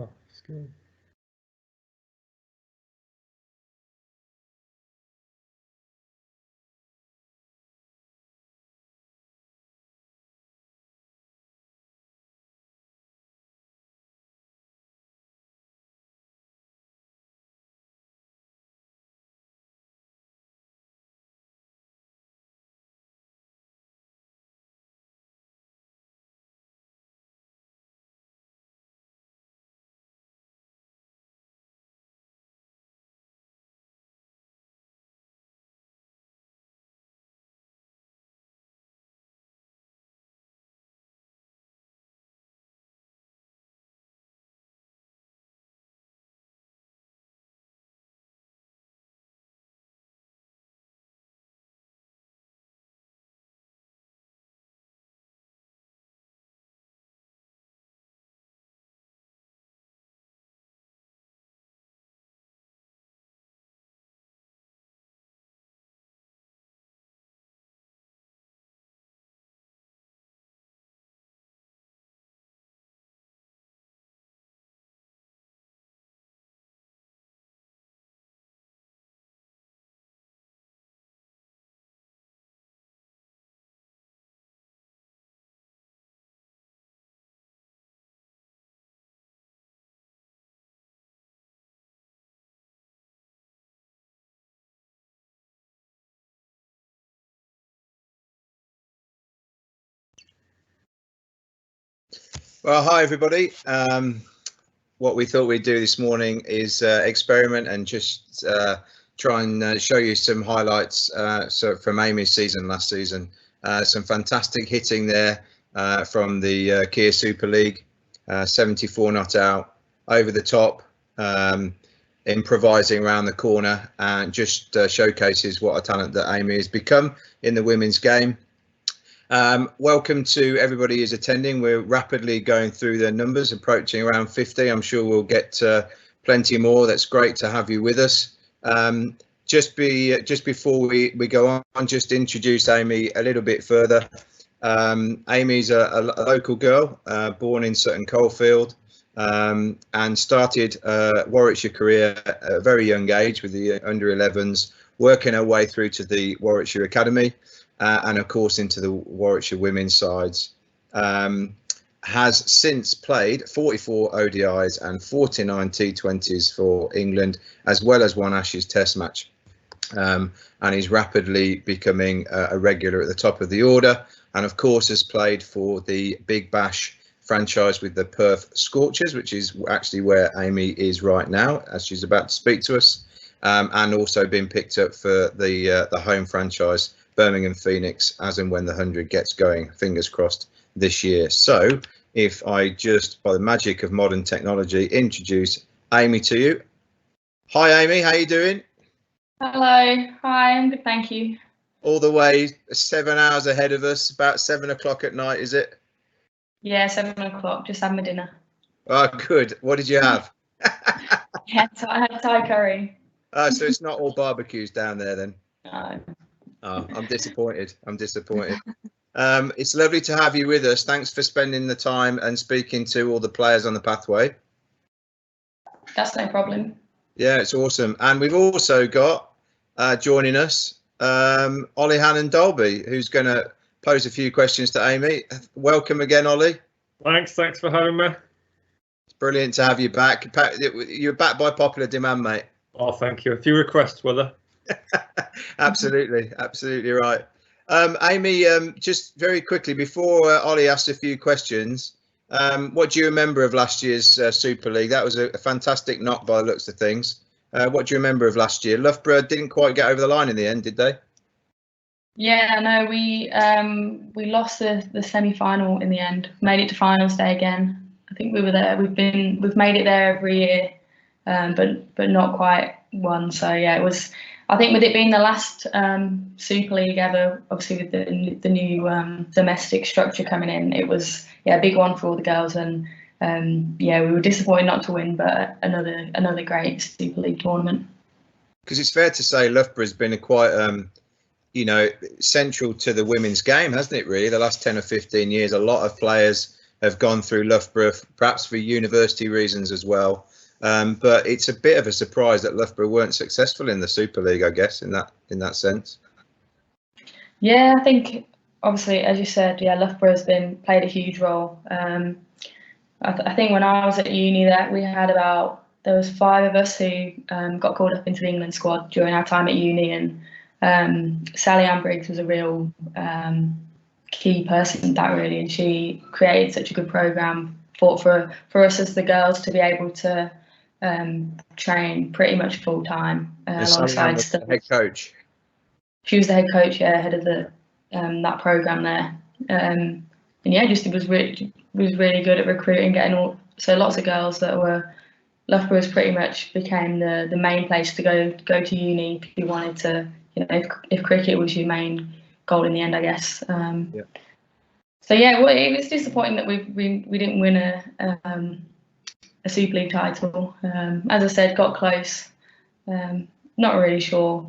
Oh, it's good. Well, hi everybody. What we thought we'd do this morning is experiment and just try and show you some highlights from Amy's season last season. Some fantastic hitting there from the Kia Super League, 74 not out, over the top, improvising around the corner, and just showcases what a talent that Amy has become in the women's game. Welcome to everybody who's attending. We're rapidly going through the numbers, approaching around 50. I'm sure we'll get plenty more. That's great to have you with us. Just before we go on, just introduce Amy a little bit further. Amy's a local girl, born in Sutton Coldfield, and started Warwickshire career at a very young age with the under 11s, working her way through to the Warwickshire Academy. And of course into the Warwickshire women's sides. Has since played 44 ODIs and 49 T20s for England, as well as one Ashes Test match, and is rapidly becoming a regular at the top of the order, and of course has played for the Big Bash franchise with the Perth Scorchers, which is actually where Amy is right now as she's about to speak to us, and also been picked up for the home franchise Birmingham Phoenix as and when the 100 gets going, fingers crossed, this year. So if I just, by the magic of modern technology, introduce Amy to you. Hi Amy, how you doing? Hello, hi, I'm good, thank you. All the way 7 hours ahead of us, about 7 o'clock at night, is it? Yeah, 7 o'clock, just had my dinner. Oh, good. What did you have? Yeah, so I had Thai curry. Oh, so it's not all barbecues down there then? No. Oh, I'm disappointed. I'm disappointed. It's lovely to have you with us. Thanks for spending the time and speaking to all the players on the pathway. That's no problem. Yeah, it's awesome. And we've also got joining us Ollie Hannon-Dolby, who's going to pose a few questions to Amy. Welcome again, Ollie. Thanks for having me. It's brilliant to have you back. You're back by popular demand, mate. Oh, thank you. A few requests, were there? Absolutely right. Amy, just very quickly before Ollie asks a few questions, what do you remember of last year's Super League? That was a fantastic knock by the looks of things. What do you remember of last year? Loughborough didn't quite get over the line in the end, did they? Yeah, no, we lost the semi-final in the end. Made it to finals day again. I think we were there. We've made it there every year, but not quite won. So yeah, it was. I think with it being the last Super League ever, obviously with the new domestic structure coming in, it was a big one for all the girls, and we were disappointed not to win, but another great Super League tournament. Because it's fair to say Loughborough's been a quite central to the women's game, hasn't it? Really, the last 10 or 15 years, a lot of players have gone through Loughborough, perhaps for university reasons as well. But it's a bit of a surprise that Loughborough weren't successful in the Super League, I guess, in that sense. Yeah, I think obviously, as you said, yeah, Loughborough has played a huge role. I think when I was at uni, there was 5 of us who got called up into the England squad during our time at uni, and Sally Ann Briggs was a real key person in that, really, and she created such a good programme for us as the girls to be able to train pretty much full time alongside stuff. Head coach. She was the head coach, yeah, head of the that programme there, and yeah, just was really good at recruiting, so lots of girls that were. Loughborough pretty much became the main place to go to uni if you wanted to, if cricket was your main goal in the end, I guess. Yeah. So yeah, well, it was disappointing that we didn't win a Super League title. As I said, got close. Not really sure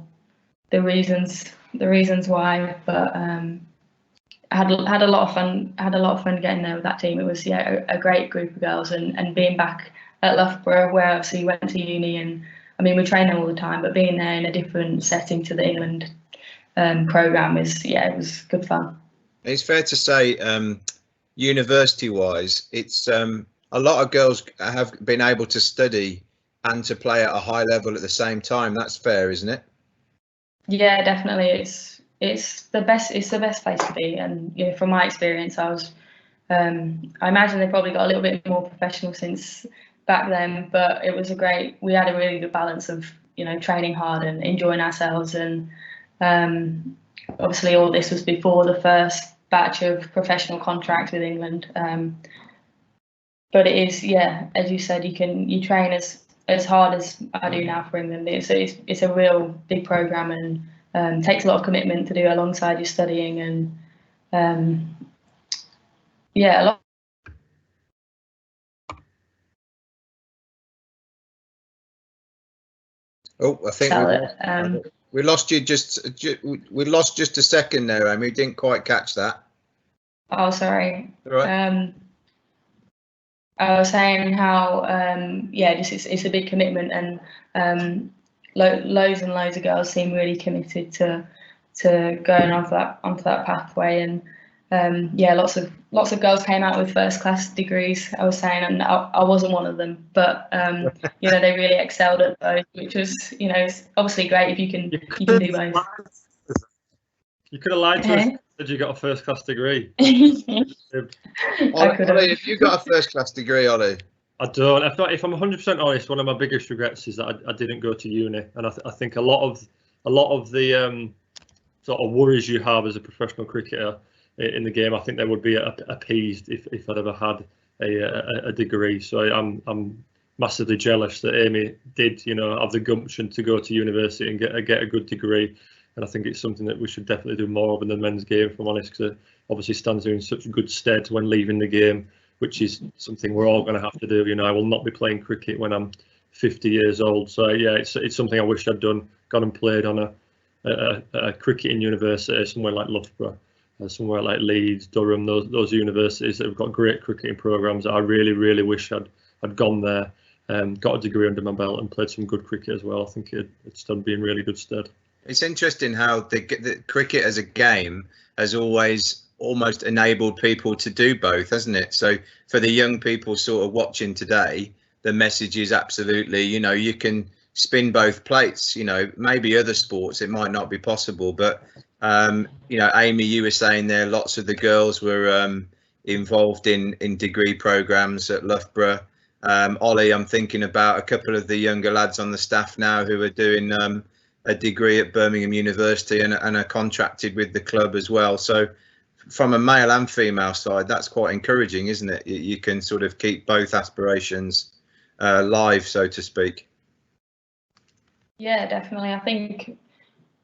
the reasons why, but I had a lot of fun. Had a lot of fun getting there with that team. It was a great group of girls, and being back at Loughborough, where obviously went to uni, and I mean we train there all the time, but being there in a different setting to the England programme it was good fun. It's fair to say, university-wise, it's a lot of girls have been able to study and to play at a high level at the same time. That's fair, isn't it? Yeah, definitely. It's the best. It's the best place to be, and from my experience, I imagine they probably got a little bit more professional since back then, but we had a really good balance of training hard and enjoying ourselves, and obviously all this was before the first batch of professional contracts with England, but it is, as you said, you train as hard as I do now for England. It's a real big programme, and takes a lot of commitment to do alongside your studying, and a lot. Oh, I think we lost you we lost just a second there, Amy. We didn't quite catch that. Oh, sorry. All right. I was saying how it's a big commitment, and loads and loads of girls seem really committed to going onto that pathway, and lots of girls came out with first class degrees. I was saying, and I wasn't one of them, but they really excelled at both, which was it's obviously great if you can do both. You could have lied to us and said you got a first class degree. Ollie, have you got a first class degree, Ollie? I don't. If I'm 100% honest, one of my biggest regrets is that I didn't go to uni, and I think a lot of the sort of worries you have as a professional cricketer in the game, I think they would be appeased if I'd ever had a degree. So I'm massively jealous that Amy did, have the gumption to go to university and get a good degree. And I think it's something that we should definitely do more of in the men's game, if I'm honest, because it obviously stands you in such good stead when leaving the game, which is something we're all going to have to do. I will not be playing cricket when I'm 50 years old. So yeah, it's something I wish I'd gone and played on a cricketing university somewhere like Loughborough, somewhere like Leeds, Durham, those universities that have got great cricketing programs. I really, really wish I'd gone there, got a degree under my belt and played some good cricket as well. I think it's done be in really good stead. It's interesting how the cricket as a game has always almost enabled people to do both, hasn't it? So for the young people sort of watching today, the message is absolutely, you can spin both plates. Maybe other sports it might not be possible, but Amy, you were saying there lots of the girls were involved in degree programs at Loughborough. Ollie, I'm thinking about a couple of the younger lads on the staff now who are doing a degree at Birmingham University and are contracted with the club as well. So from a male and female side, that's quite encouraging, isn't it? You can sort of keep both aspirations live, so to speak. Yeah, definitely.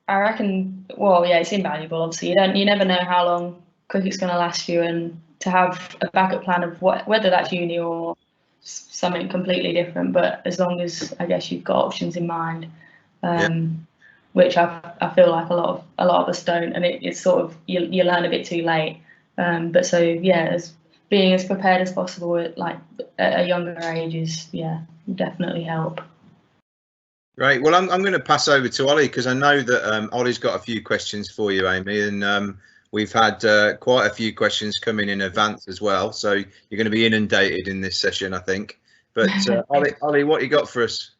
I reckon, well, yeah, it's invaluable. Obviously, you never know how long cricket's going to last you, and to have a backup plan of whether that's uni or something completely different, but as long as I guess you've got options in mind, which I feel like a lot of us don't, and it's sort of you learn a bit too late. But so yeah, being as prepared as possible at a younger age is definitely help. Right. Well, I'm going to pass over to Ollie because I know that Ollie's got a few questions for you, Amy, and we've had quite a few questions coming in advance as well. So you're going to be inundated in this session, I think. But Ollie, what you got for us?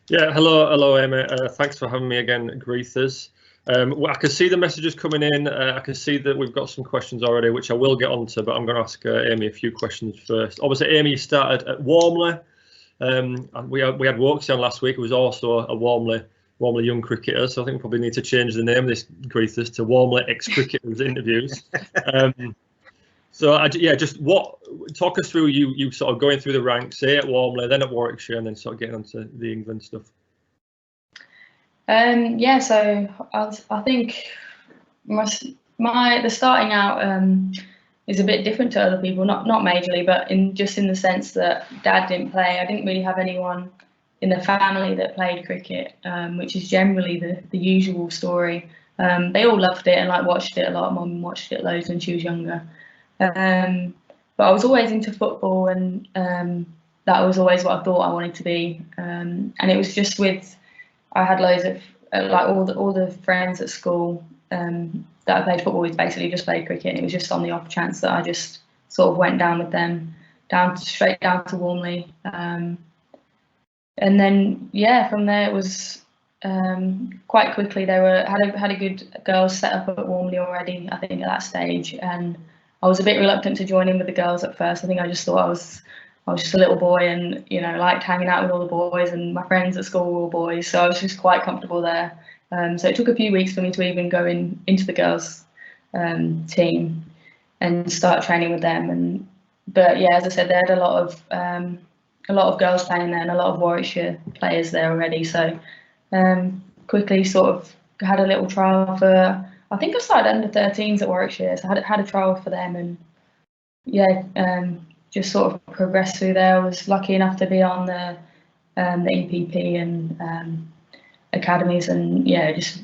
Yeah, hello, Amy. Thanks for having me again, Greethers. I can see the messages coming in. I can see that we've got some questions already, which I will get onto, but I'm going to ask Amy a few questions first. Obviously, Amy, you started at Warmley. And we had Warwickshire last week, who was also a Warmley young cricketer. So I think we probably need to change the name of this Greethers to Warmley ex-cricketers interviews. Talk us through you sort of going through the ranks, say at Warmley, then at Warwickshire, and then sort of getting onto the England stuff. So I think the starting out is a bit different to other people, not majorly, but in the sense that Dad didn't play. I didn't really have anyone in the family that played cricket, which is generally the usual story. They all loved it and watched it a lot. Mum watched it loads when she was younger. But I was always into football, and that was always what I thought I wanted to be. And it was just I had loads of all the friends at school that I played football with basically just played cricket, and it was just on the off chance that I just sort of went down with them, straight down to Warmley. And then from there it was quite quickly they had a good girls set up at Warmley already, I think, at that stage, and I was a bit reluctant to join in with the girls at first. I think I just thought I was just a little boy, and liked hanging out with all the boys, and my friends at school were all boys, so I was just quite comfortable there. So it took a few weeks for me to even go into the girls team and start training with them. But as I said, they had a lot of girls playing there and a lot of Warwickshire players there already. So quickly sort of had a little trial for. I think I started under 13s at Warwickshire, so I had a trial for them, and just sort of progressed through there. I was lucky enough to be on the EPP and academies, and just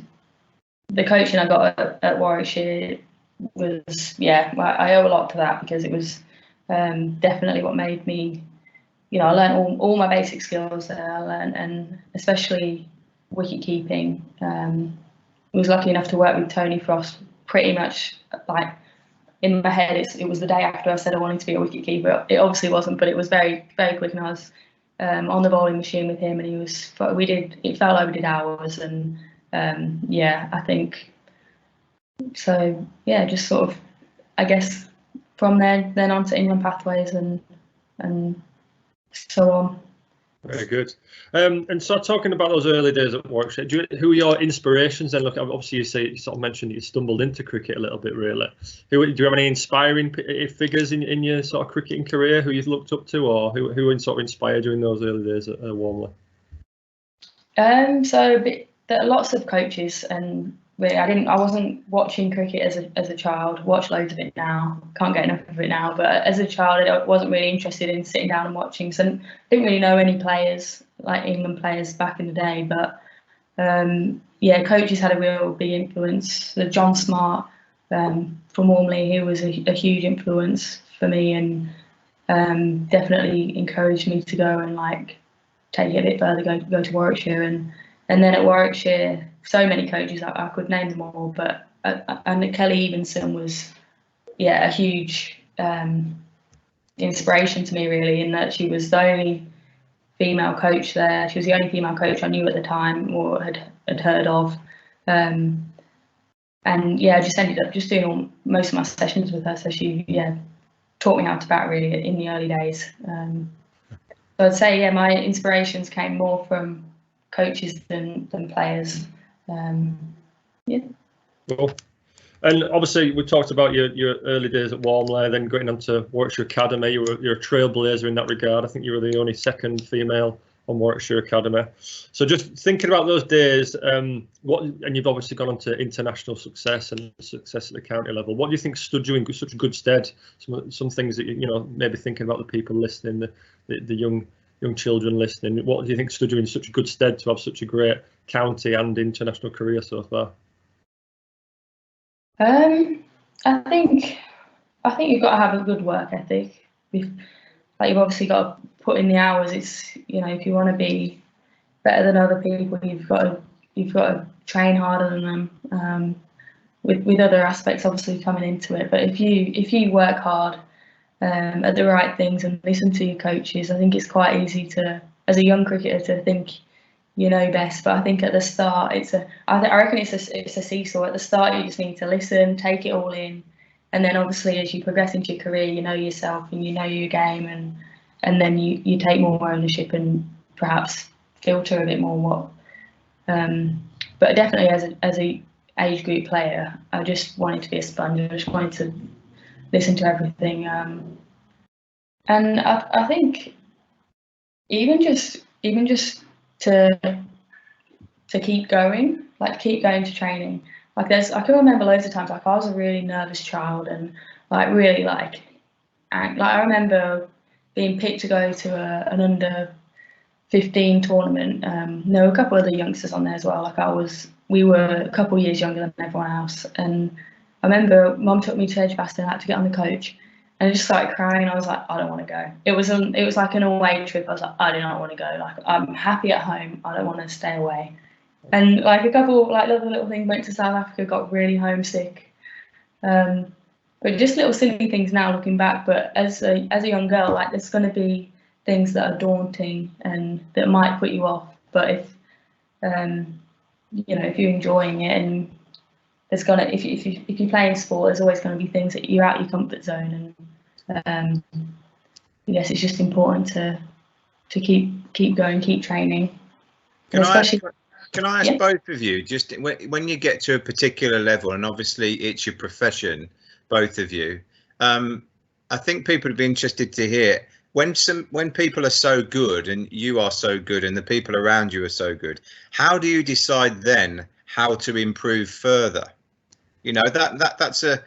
the coaching I got at Warwickshire was I owe a lot to that, because it was definitely what made me, I learned all my basic skills there. I learned, and especially wicket keeping. I was lucky enough to work with Tony Frost pretty much in my head. It was the day after I said I wanted to be a wicket keeper. It obviously wasn't, but it was very, very quick, and I was on the bowling machine with him, and it felt like we did hours, and I think so. Just sort of, I guess, from there then on to England pathways and so on. Very good. And so talking about those early days at Warwickshire, who are your inspirations then? Look, obviously you sort of mentioned that you stumbled into cricket a little bit, really. Do you have any inspiring figures in your sort of cricketing career who you've looked up to, or who sort of inspired you in those early days at Warmley? There are lots of coaches, and really I wasn't watching cricket as a child. Watch loads of it now, can't get enough of it now, but as a child I wasn't really interested in sitting down and watching, so I didn't really know any players, like England players back in the day. But coaches had a real big influence. John Smart from Warmley, who was a huge influence for me, and definitely encouraged me to go and take it a bit further, go to Warwickshire, and then at Warwickshire, so many coaches, I could name them all, but and Kelly Evenson was a huge inspiration to me, really, in that she was the only female coach there. She was the only female coach I knew at the time or had heard of, and I just ended up just doing most of my sessions with her. So she taught me how to bat really in the early days. So I'd say my inspirations came more from coaches than players. Cool. And obviously we talked about your early days at Warmley, then going on to Warwickshire Academy. You're a trailblazer in that regard. I think you were the only second female on Warwickshire Academy. So just thinking about those days, and you've obviously gone on to international success and success at the county level. What do you think stood you in such good stead? Some things that maybe thinking about the people listening, the young children listening. What do you think stood you in such good stead to have such a great county and international career so far? I think I think you've got to have a good work ethic. You've obviously got to put in the hours. It's, if you want to be better than other people, you've got to train harder than them. With other aspects obviously coming into it, but if you work hard at the right things and listen to your coaches, I think it's quite easy to, as a young cricketer, to think you know best. But I think at the start, I reckon it's a seesaw. At the start, you just need to listen, take it all in, and then obviously as you progress into your career, you know yourself and you know your game, and then you take more ownership and perhaps filter a bit more what. But definitely as a age group player, I just wanted to be a sponge. I just wanted to listen to everything, and I think even just to keep going, keep going to training. I can remember loads of times I was a really nervous child and really I remember being picked to go to an under 15 tournament. There were a couple of other youngsters on there as well. We were a couple of years younger than everyone else, and I remember Mum took me to Edgbaston. I had to get on the coach, and I just started crying. I was like, I don't want to go. It was like an away trip. I was like, I do not want to go. I'm happy at home. I don't want to stay away. And a couple other little things, went to South Africa, got really homesick. But just little silly things now looking back. But as a young girl, there's going to be things that are daunting and that might put you off. But if you're enjoying it, and there's gonna if you play in sport, there's always going to be things that you're out your comfort zone, and yes, it's just important to keep going, keep training. Can I ask both of you, just when you get to a particular level, and obviously it's your profession, both of you, I think people would be interested to hear when people are so good and you are so good and the people around you are so good, how do you decide then how to improve further? That's a,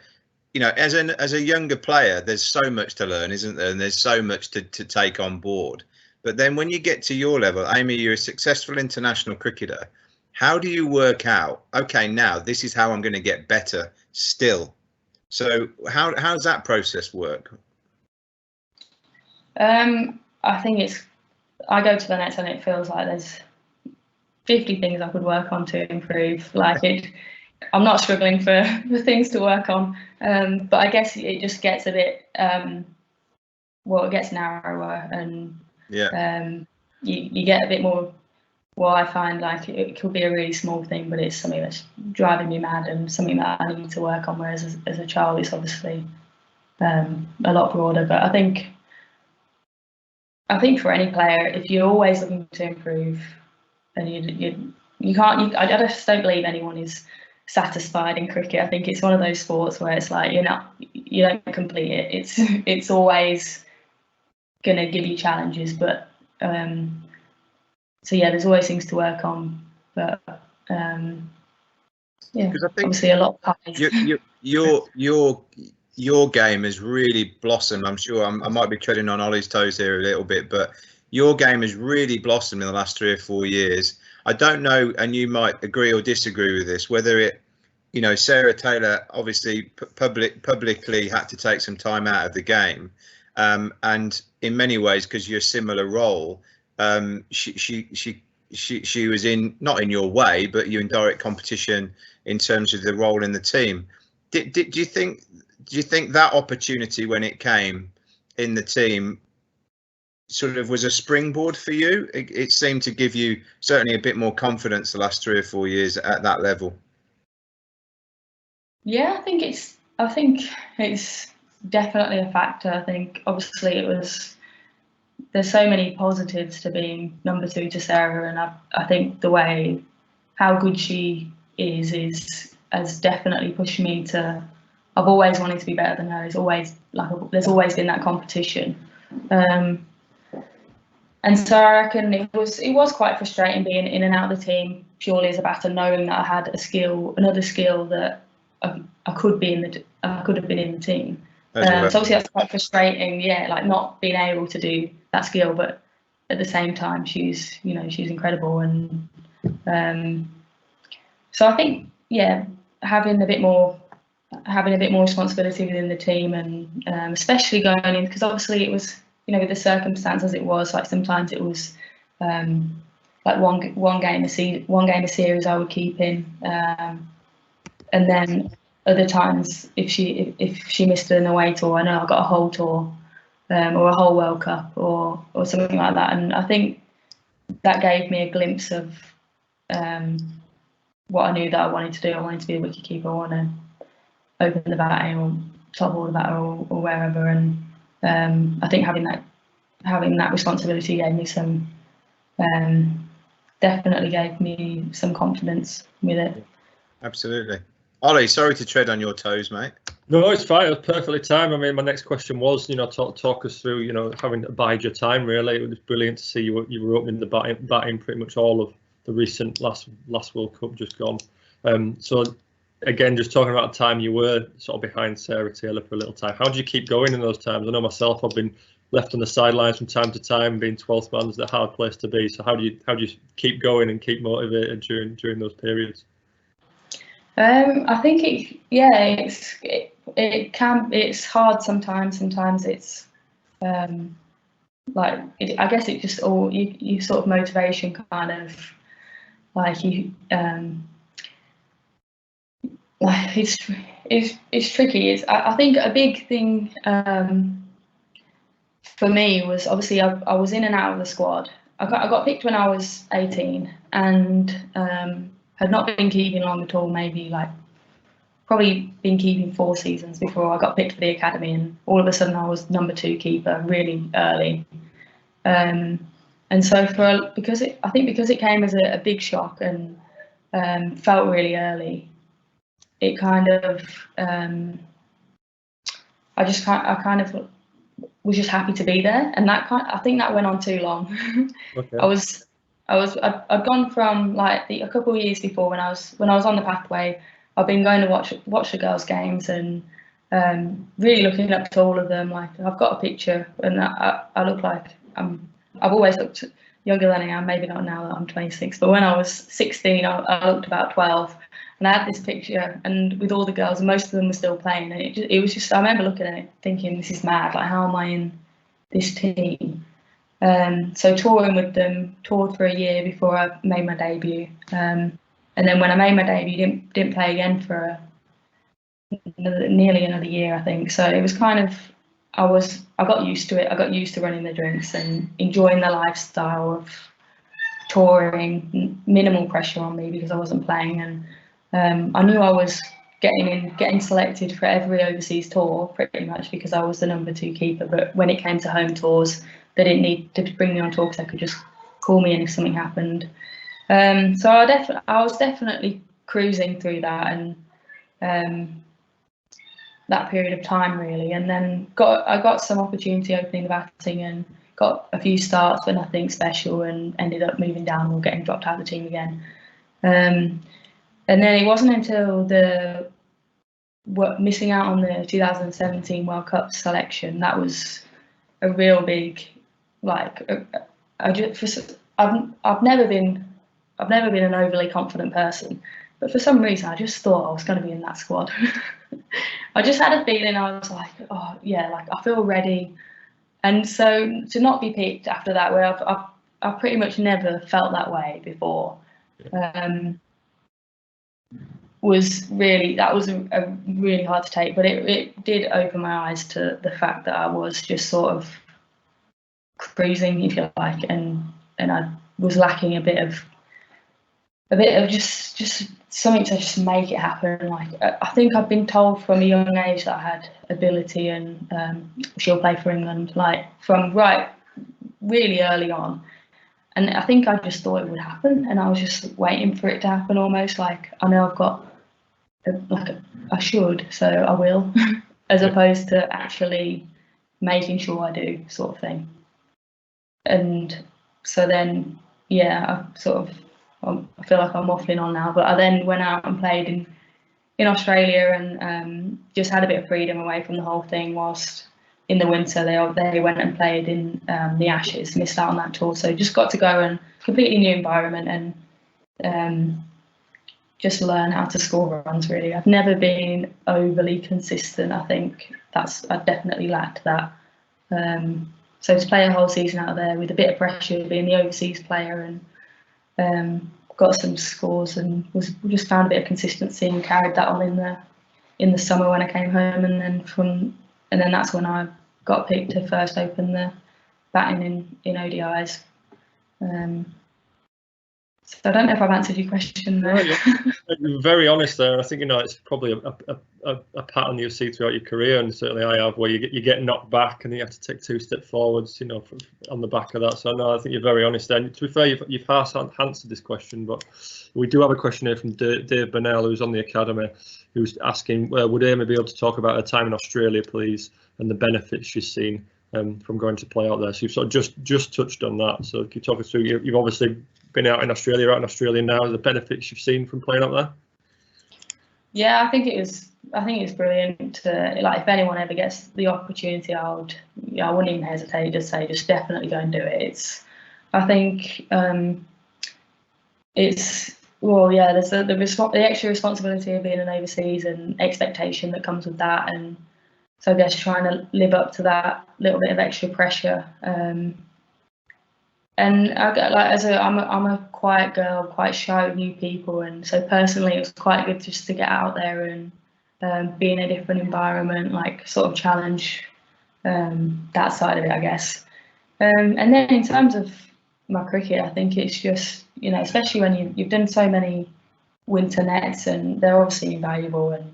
as a younger player, there's so much to learn, isn't there? And there's so much to take on board. But then when you get to your level, Amy, you're a successful international cricketer. How do you work out, okay, now this is how I'm going to get better still? So how does that process work? I think I go to the nets and it feels like there's 50 things I could work on to improve. I'm not struggling for things to work on, but I guess it just gets a bit, it gets narrower, and you get a bit more. Well, I find it could be a really small thing, but it's something that's driving me mad and something that I need to work on. Whereas as a child, it's obviously a lot broader. But I think for any player, if you're always looking to improve, and you can't. I just don't believe anyone is satisfied in cricket. I think it's one of those sports where it's you don't complete it. It's always gonna give you challenges, but so yeah, there's always things to work on, but yeah, obviously a lot of pies. Your game has really blossomed. I'm sure I might be treading on Ollie's toes here a little bit, but your game has really blossomed in the last 3 or 4 years. I don't know, and you might agree or disagree with this, whether it, Sarah Taylor obviously publicly had to take some time out of the game, and in many ways, because you're a similar role, she was not in your way, but you're in direct competition in terms of the role in the team. Do you think that opportunity, when it came in the team, sort of was a springboard for you? It seemed to give you certainly a bit more confidence the last 3 or 4 years at that level. Yeah, I think it's definitely a factor. I think obviously there's so many positives to being number 2 to Sarah, and I think the way how good she has definitely pushed me to. I've always wanted to be better than her. There's always been that competition, and so I reckon it was quite frustrating being in and out of the team purely as a batter, knowing that I had another skill that I could have been in the team. So obviously that's quite frustrating, not being able to do that skill, but at the same time she's incredible, and so I think having a bit more having a bit more responsibility within the team, and especially going in, because obviously it was, you know, with the circumstances it was, like sometimes it was like one game a series I would keep in, and then other times if she missed an away tour, I know I got a whole tour, or a whole World Cup or something like that, and I think that gave me a glimpse of what I knew that I wanted to do. I wanted to be a wicketkeeper. I want to open the batting or top order batter or wherever, and I think having that responsibility gave me some, definitely gave me some confidence with it. Absolutely. Ollie, sorry to tread on your toes, mate. No, it's fine. It was perfectly timed. I mean, my next question was, you know, talk us through, you know, having to bide your time. Really, it was brilliant to see you were opening the batting pretty much all of the recent last World Cup just gone. So again, just talking about the time you were sort of behind Sarah Taylor for a little time. How did you keep going in those times? I know myself, I've been left on the sidelines from time to time. Being 12th man is a hard place to be. So how do you keep going and keep motivated during those periods? I think it's hard sometimes. Sometimes it's I guess it just all you sort of motivation kind of like you like it's tricky. I think a big thing for me was obviously I was in and out of the squad. I got picked when I was 18 and had not been keeping long at all, maybe like probably been keeping 4 seasons before I got picked for the academy, and all of a sudden I was number 2 keeper really early. And so because it came as a big shock and felt really early, it kind of I kind of was just happy to be there, and I think that went on too long. Okay. I'd gone from like a couple of years before when I was on the pathway. I've been going to watch the girls' games and really looking up to all of them. Like I've got a picture, and I look like I've always looked younger than I am. Maybe not now that I'm 26, but when I was 16, I looked about 12, and I had this picture, and with all the girls, and most of them were still playing, and it was just I remember looking at it thinking, this is mad. Like how am I in this team? So touring with them, toured for a year before I made my debut, and then when I made my debut, didn't play again for nearly another year, I think. So it was kind of I got used to it. I got used to running the drinks and enjoying the lifestyle of touring, minimal pressure on me because I wasn't playing, and I knew I was getting selected for every overseas tour pretty much because I was the number 2 keeper. But when it came to home tours, they didn't need to bring me on tour because they could just call me in if something happened. So I was definitely cruising through that and that period of time really, and then I got some opportunity opening the batting and got a few starts but nothing special, and ended up moving down or getting dropped out of the team again. And then it wasn't until missing out on the 2017 World Cup selection that was a real big I've never been an overly confident person, but for some reason I just thought I was going to be in that squad. I just had a feeling. I was like, oh yeah, like I feel ready. And so to not be picked after that, where I've pretty much never felt that way before, was really a really hard to take. But it did open my eyes to the fact that I was just sort of cruising, if you like, and I was lacking a bit of just something to just make it happen. Like I think I've been told from a young age that I had ability, and she'll play for England, like from really early on. And I think I just thought it would happen, and I was just waiting for it to happen almost. Like I know I've got I should, so I will, as opposed to actually making sure I do, sort of thing. And so then, yeah, I feel like I'm waffling on now, but I then went out and played in Australia and just had a bit of freedom away from the whole thing. Whilst in the winter they went and played in the Ashes, missed out on that tour, so just got to go and completely new environment, and just learn how to score runs. Really, I've never been overly consistent. I think I definitely lacked that. So to play a whole season out there with a bit of pressure, being the overseas player, and got some scores, and just found a bit of consistency and carried that on in the summer when I came home, and then that's when I got picked to first open the batting in ODIs. So I don't know if I've answered your question there. You're very honest there. I think it's probably a pattern you see throughout your career, and certainly I have, where you get knocked back and you have to take 2 steps forwards, on the back of that. So no, I think you're very honest there. And to be fair, you've half answered this question, but we do have a question here from Dave Burnell, who's on the academy, who's asking, would Amy be able to talk about her time in Australia, please, and the benefits she's seen from going to play out there? So you've sort of just touched on that. So can you talk us through? You've obviously been out in Australia now, the benefits you've seen from playing up there. Yeah, I think it's brilliant to, like, if anyone ever gets the opportunity, I wouldn't even hesitate to say just definitely go and do it. I think there's the extra responsibility of being an overseas and expectation that comes with that, and so I guess trying to live up to that little bit of extra pressure. And I'm a quiet girl, quite shy with new people, and so personally it was quite good just to get out there and be in a different environment, like sort of challenge that side of it, I guess. And then in terms of my cricket, I think it's just, especially when you've done so many winter nets, and they're obviously invaluable and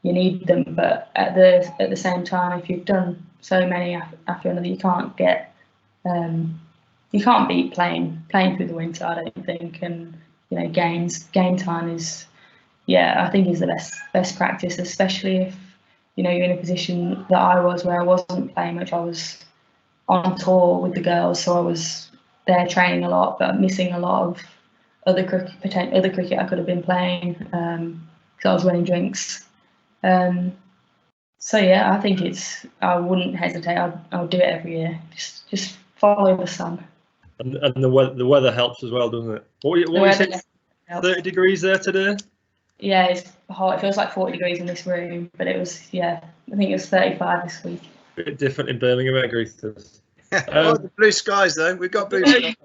you need them, but at the same time, if you've done so many after another, you can't beat playing through the winter, I don't think. And game time is, I think is the best practice, especially if you're in a position that I was, where I wasn't playing much. I was on tour with the girls, so I was there training a lot, but missing a lot of other cricket I could have been playing, because I was winning drinks. So yeah, I think I wouldn't hesitate. I'll do it every year. Just follow the sun. And the weather helps as well, doesn't it? What you saying? 30 degrees there today? Yeah, it's hot. It feels like 40 degrees in this room, but it was, I think it was 35 this week. A bit different in Birmingham, I agree with this. The blue skies though, we've got blue skies.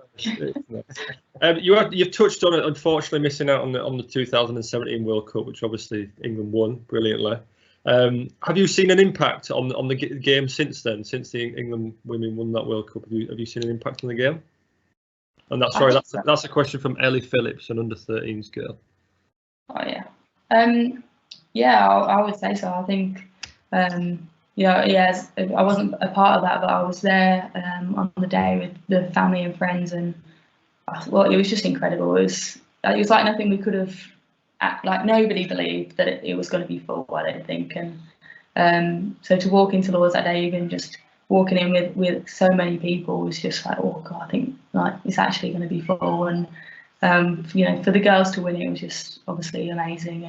You've touched on it, unfortunately missing out on the 2017 World Cup, which obviously England won brilliantly. Have you seen an impact on the game since then? Since the England women won that World Cup, have you seen an impact on the game? And that's a question from Ellie Phillips, an under-13s girl. Oh yeah, I would say so. I think I wasn't a part of that, but I was there on the day with the family and friends, and it was just incredible. It was like nothing we could have. Like, nobody believed that it was going to be full, I don't think. And so to walk into Lords that day, even just walking in with so many people, was just like, oh God, I think like it's actually going to be full. And for the girls to win it was just obviously amazing.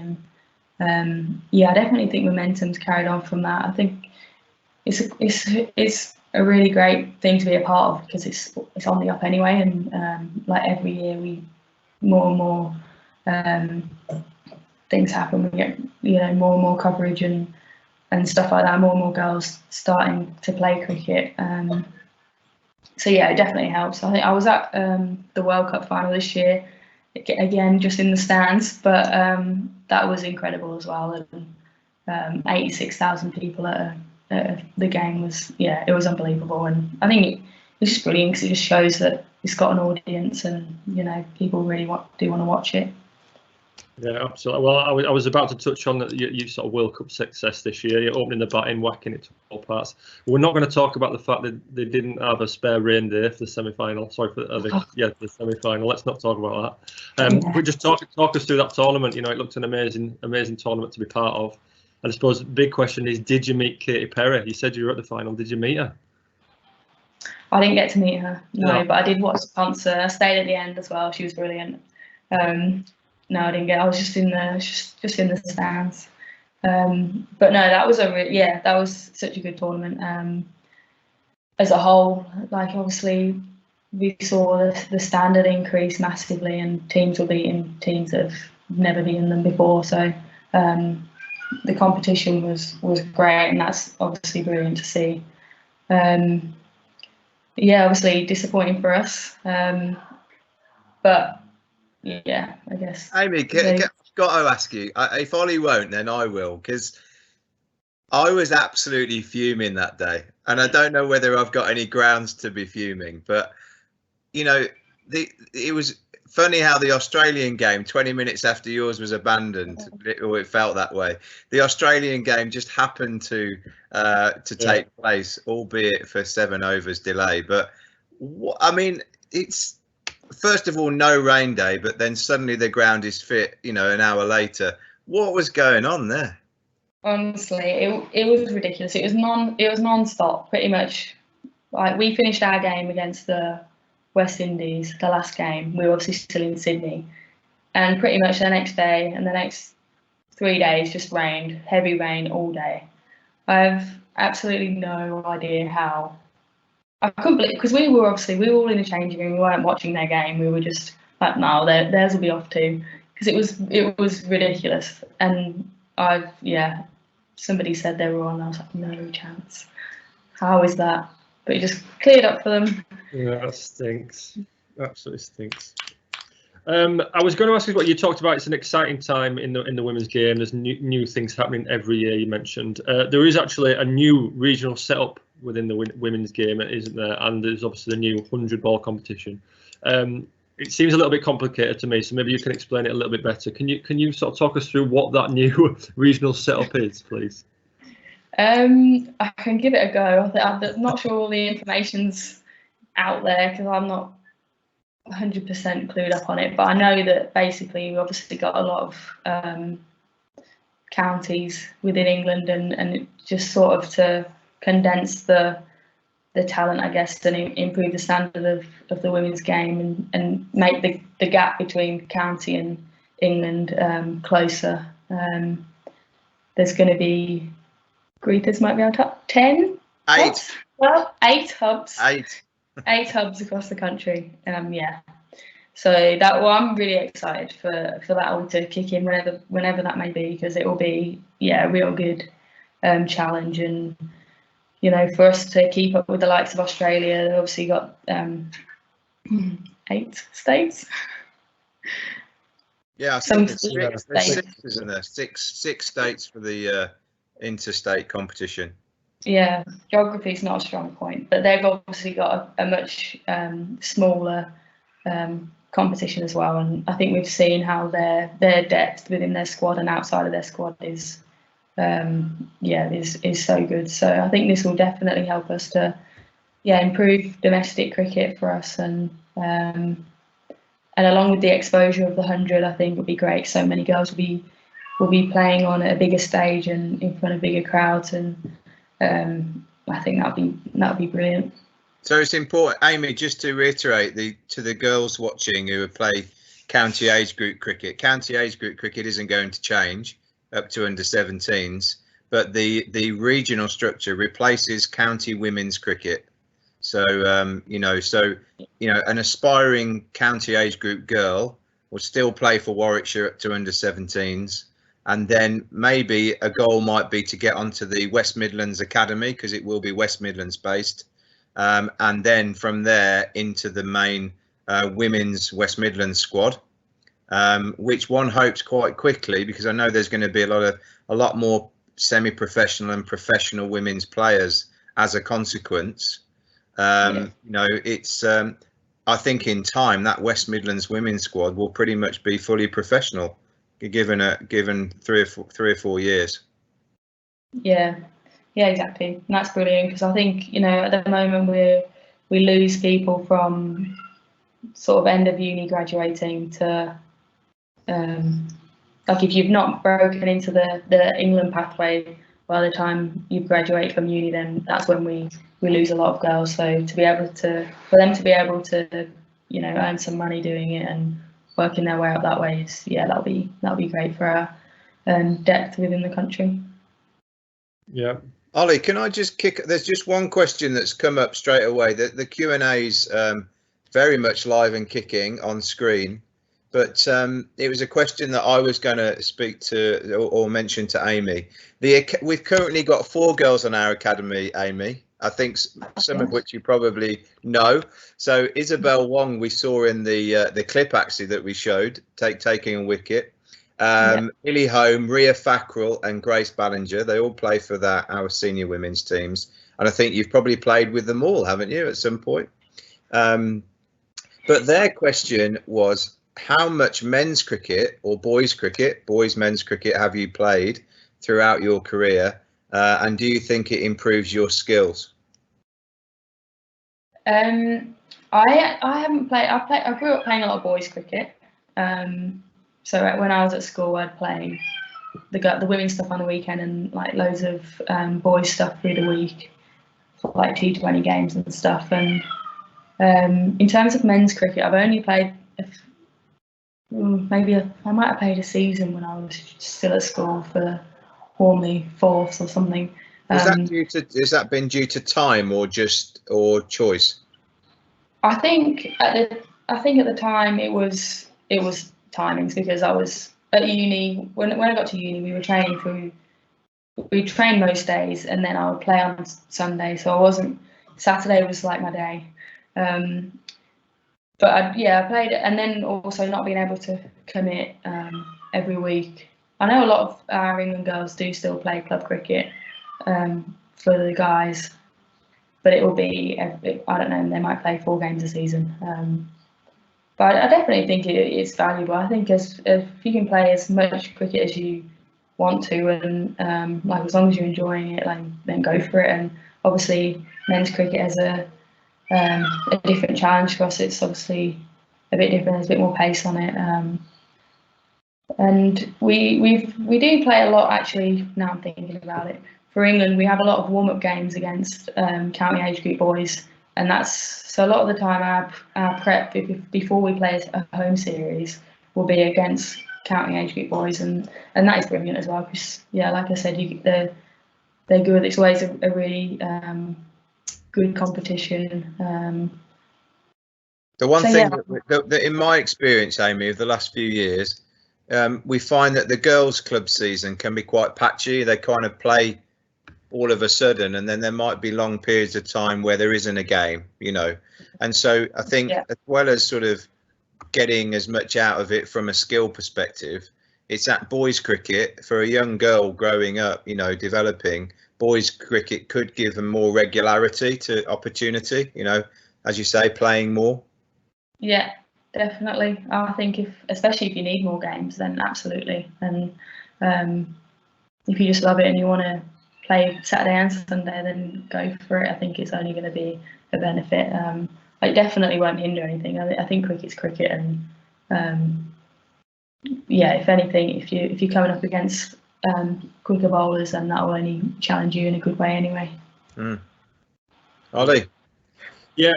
And I definitely think momentum's carried on from that. I think it's a really great thing to be a part of, because it's on the up anyway, and like every year more and more things happen. We get more and more coverage and stuff like that. More and more girls starting to play cricket. So yeah, it definitely helps. I think I was at the World Cup final this year, again just in the stands, but that was incredible as well. And 86,000 people at the game was it was unbelievable. And I think it's just brilliant, because it just shows that it's got an audience, and people really do want to watch it. Yeah, absolutely. Well, I was about to touch on your sort of World Cup success this year. You're opening the batting, whacking it to all parts. We're not going to talk about the fact that they didn't have a spare rain day for the semi-final. Sorry for the semi-final. Let's not talk about that. But just talk us through that tournament. It looked an amazing tournament to be part of. And I suppose the big question is, did you meet Katy Perry? You said you were at the final. Did you meet her? I didn't get to meet her, no, but I did watch the concert. I stayed at the end as well. She was brilliant. No, I didn't get. I was just in the stands. But no, that was that was such a good tournament. As a whole, like obviously we saw the standard increase massively, and teams were beating teams of never been in them before. So the competition was great, and that's obviously brilliant to see. Yeah, obviously disappointing for us, but yeah, I guess. Amy, got to ask you, if Ollie won't, then I will, because I was absolutely fuming that day, and I don't know whether I've got any grounds to be fuming, but you know, it was funny how the Australian game, 20 minutes after yours was abandoned, or it felt that way. The Australian game just happened to take place, albeit for 7 overs delay. But I mean, it's first of all no rain day, but then suddenly the ground is fit. You know, an hour later, what was going on there? Honestly, it was ridiculous. It was non-stop, pretty much. Like, we finished our game against the West Indies, the last game. We were obviously still in Sydney, and pretty much the next day and the next 3 days just rained, heavy rain all day. I have absolutely no idea how. I couldn't believe, because we were all in the changing room. We weren't watching their game. We were just like, no, theirs will be off too, because it was ridiculous. And somebody said they were on. I was like, no chance. How is that? But it just cleared up for them. Yeah, that stinks. Absolutely stinks. I was going to ask you what you talked about. It's an exciting time in the women's game. There's new things happening every year. You mentioned there is actually a new regional setup within the women's game, isn't there? And there's obviously the new 100-ball competition. It seems a little bit complicated to me, so maybe you can explain it a little bit better. Can you sort of talk us through what that new regional setup is, please? I can give it a go. I'm not sure all the information's out there because I'm not 100% clued up on it, but I know that basically we obviously got a lot of counties within England, and it just sort of to condense the talent, I guess, and improve the standard of the women's game, and make the gap between county and England closer. There's going to be, Greethers might be on top, 10? 8. Hubs? Well, 8 hubs. 8. 8 hubs across the country. Yeah. So I'm really excited for that all to kick in whenever that may be, because it will be a real good challenge, and you know, for us to keep up with the likes of Australia. They've obviously got 8 states. Yeah, I think there's 6, isn't there? 6 states for the interstate competition. Yeah, geography is not a strong point, but they've obviously got a much smaller competition as well, and I think we've seen how their depth within their squad and outside of their squad is so good. So I think this will definitely help us to improve domestic cricket for us, and along with the exposure of the 100, I think would be great. So many girls will be playing on a bigger stage and in front of bigger crowds, and I think that'll be brilliant. So it's important, Amy, just to reiterate to the girls watching who play county age group cricket. County age group cricket isn't going to change up to under 17s, but the regional structure replaces county women's cricket. So an aspiring county age group girl will still play for Warwickshire up to under 17s. And then maybe a goal might be to get onto the West Midlands Academy, because it will be West Midlands based. And then from there into the main women's West Midlands squad, which one hopes quite quickly, because I know there's going to be a lot more semi-professional and professional women's players as a consequence. It's I think in time that West Midlands women's squad will pretty much be fully professional, given 3 or 4 years. Yeah, exactly. And that's brilliant, because I think, you know, at the moment we lose people from sort of end of uni graduating to like, if you've not broken into the England pathway by the time you graduate from uni, then that's when we lose a lot of girls. So for them to be able to, you know, earn some money doing it and working their way up that way is, that'll be great for our depth within the country. Yeah. Ollie, can I just there's just one question that's come up straight away. The Q&A's very much live and kicking on screen, but it was a question that I was going to speak to or mention to Amy. We've currently got 4 girls on our academy, Amy. I think some of which you probably know. So Isabel Wong, we saw in the clip actually that we showed, taking a wicket. Illy Home, Ria Fackrell and Grace Ballinger, they all play for our senior women's teams. And I think you've probably played with them all, haven't you, at some point? But their question was, how much men's cricket or boys' men's cricket have you played throughout your career? And do you think it improves your skills? I haven't played. I grew up playing a lot of boys' cricket. So when I was at school, I'd play the women's stuff on the weekend and like loads of boys stuff through the week, for like T20 games and stuff. And in terms of men's cricket, I've only played I might have played a season when I was still at school for Hornley Fourths or something. Has that been due to time or choice? I think at the time it was timings, because I was at uni. When I got to uni, we trained most days, and then I would play on Sunday. So Saturday was like my day. But I played it, and then also not being able to commit every week. I know a lot of our England girls do still play club cricket for the guys, but it will be, I don't know, they might play 4 games a season. But I definitely think it's valuable. I think if you can play as much cricket as you want to, and like as long as you're enjoying it, then go for it. And obviously, men's cricket has a different challenge for us. It's obviously a bit different. There's a bit more pace on it. And we do play a lot, actually. Now I'm thinking about it. For England, we have a lot of warm-up games against county age group boys, and so a lot of the time our prep before we play a home series will be against county age group boys, and that is brilliant as well. Because like I said, they're good. It's always a really good competition. The one thing that in my experience, Amy, of the last few years, we find that the girls' club season can be quite patchy. They kind of play all of a sudden, and then there might be long periods of time where there isn't a game, and so I think as well as sort of getting as much out of it from a skill perspective, it's that boys cricket for a young girl growing up, developing. Boys cricket could give them more regularity to opportunity, as you say, playing more. Yeah, definitely. I think especially if you need more games, then absolutely. And if you just love it and you want to play Saturday and Sunday, then go for it. I think it's only going to be a benefit. It definitely won't hinder anything. I think cricket's cricket, and if anything, if you're coming up against quicker bowlers, then that will only challenge you in a good way anyway. Ollie? Yeah,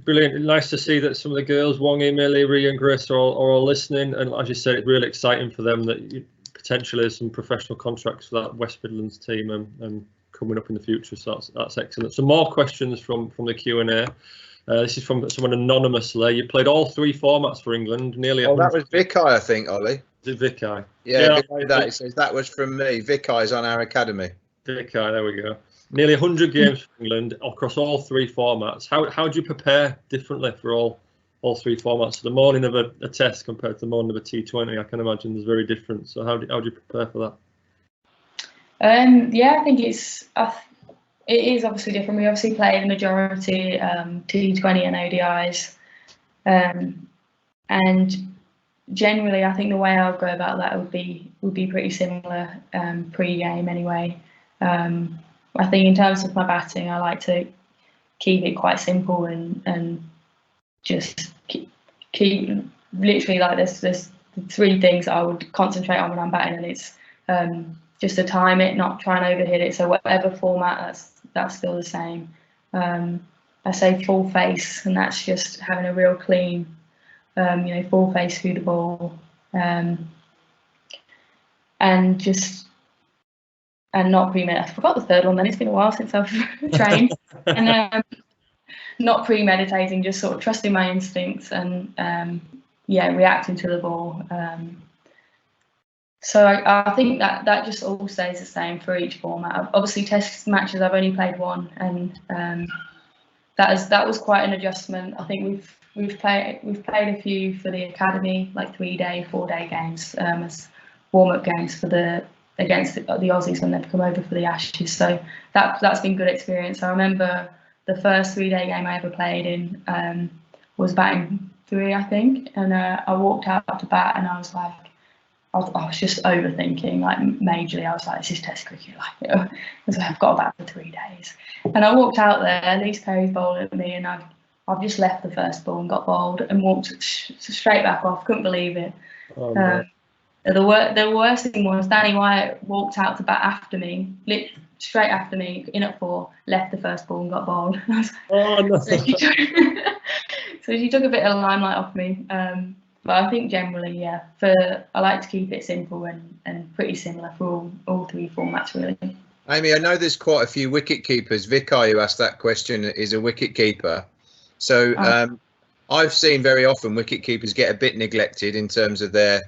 brilliant. Nice to see that some of the girls, Wong, Emily, Ria and Grace, are all listening. And as you said, it's really exciting for them that potentially some professional contracts for that West Midlands team and coming up in the future. So that's excellent. Some more questions from the Q&A. This is from someone anonymously. You played all 3 formats for England. Nearly. Oh, that was Vicky, I think, Ollie. Is it Vicky? Yeah, it says that was from me. Vicky's on our academy. Vicky, there we go. Nearly 100 games for England across all 3 formats. How do you prepare differently for all 3 formats? So the morning of a test compared to the morning of a T20, I can imagine is very different. So how do you prepare for that? I think it is obviously different. We obviously play the majority T20 and ODIs, and generally, I think the way I would go about that would be pretty similar pre-game anyway. I think in terms of my batting, I like to keep it quite simple and just keep literally like there's 3 things I would concentrate on when I'm batting, and it's just to time it, not try and overhit it. So whatever format, that's still the same. I say full face, and that's just having a real clean, full face through the ball, and not premeditating. I forgot the third one. Then it's been a while since I've trained, and not premeditating, just sort of trusting my instincts and reacting to the ball. So I think that just all stays the same for each format. Obviously, test matches I've only played one, and that was quite an adjustment. I think we've played a few for the academy, like 3-day, 4-day games as warm-up games against the Aussies when they've come over for the Ashes. So that's been good experience. I remember the first 3-day game I ever played in was batting 3, I think, and I walked out to bat and I was like, I was just overthinking, like majorly. I was like, this is Test cricket, like, I was like, I've got to bat for 3 days. And I walked out there, Lee Perry's bowled at me, and I've just left the first ball and got bowled and walked straight back off. Couldn't believe it. Oh, no. The worst thing was Danny Wyatt walked out to bat after me, straight after me, in at 4, left the first ball and got bowled. Oh, no. So she took a bit of the limelight off me. But I think generally, I like to keep it simple and pretty similar for all 3 formats, really. Amy, I know there's quite a few wicket keepers. Vicar, who asked that question, is a wicket keeper. So I've seen very often wicket keepers get a bit neglected in terms of their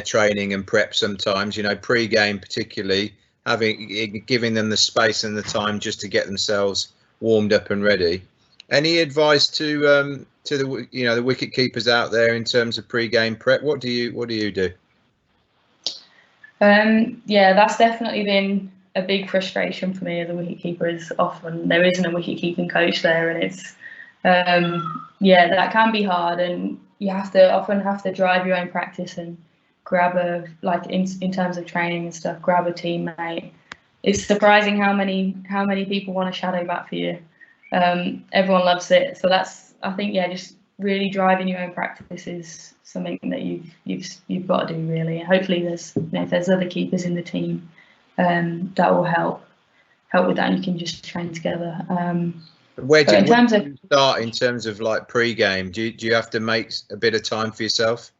training and prep sometimes, pre-game particularly, giving them the space and the time just to get themselves warmed up and ready. Any advice to the wicket keepers out there in terms of pre-game prep? What do you do? That's definitely been a big frustration for me as a wicket keeper. Is often there isn't a wicket keeping coach there, and it's that can be hard, and you often have to drive your own practice and grab in terms of training and stuff, grab a teammate. It's surprising how many people want to shadow bat for you. Everyone loves it, so I think just really driving your own practice is something that you've got to do, really. Hopefully if there's other keepers in the team that will help with that, and you can just train together. Where do you start in terms of like pre-game? Do you have to make a bit of time for yourself?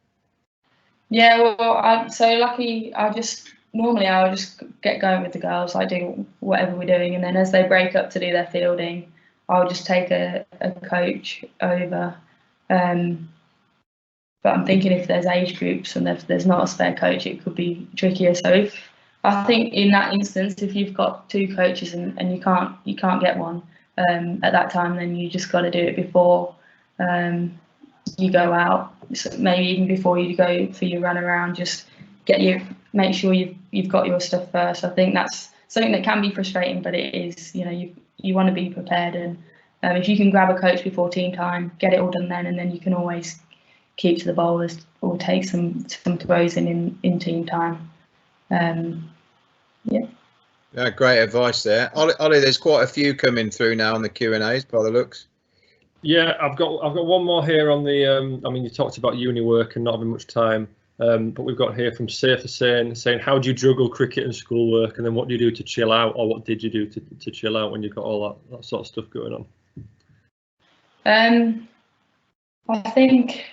Yeah, well, I'm so lucky. I'll just get going with the girls. I do whatever we're doing, and then as they break up to do their fielding, I'll just take a coach over. But I'm thinking if there's age groups and there's not a spare coach, it could be trickier. So I think in that instance, if you've got 2 coaches and you can't get one at that time, then you just got to do it before you go out. So maybe even before you go for your run around, just make sure you've got your stuff first. I think that's something that can be frustrating, but it is, you want to be prepared, and if you can grab a coach before team time, get it all done then, and then you can always keep to the bowlers or take some throws in team time. Yeah, great advice there. Ollie, there's quite a few coming through now on the Q&As by the looks. Yeah, I've got one more here on the. You talked about uni work and not having much time, but we've got here from Safe saying, how do you juggle cricket and schoolwork, and then what do you do to chill out, or what did you do to chill out when you've got all that sort of stuff going on? I think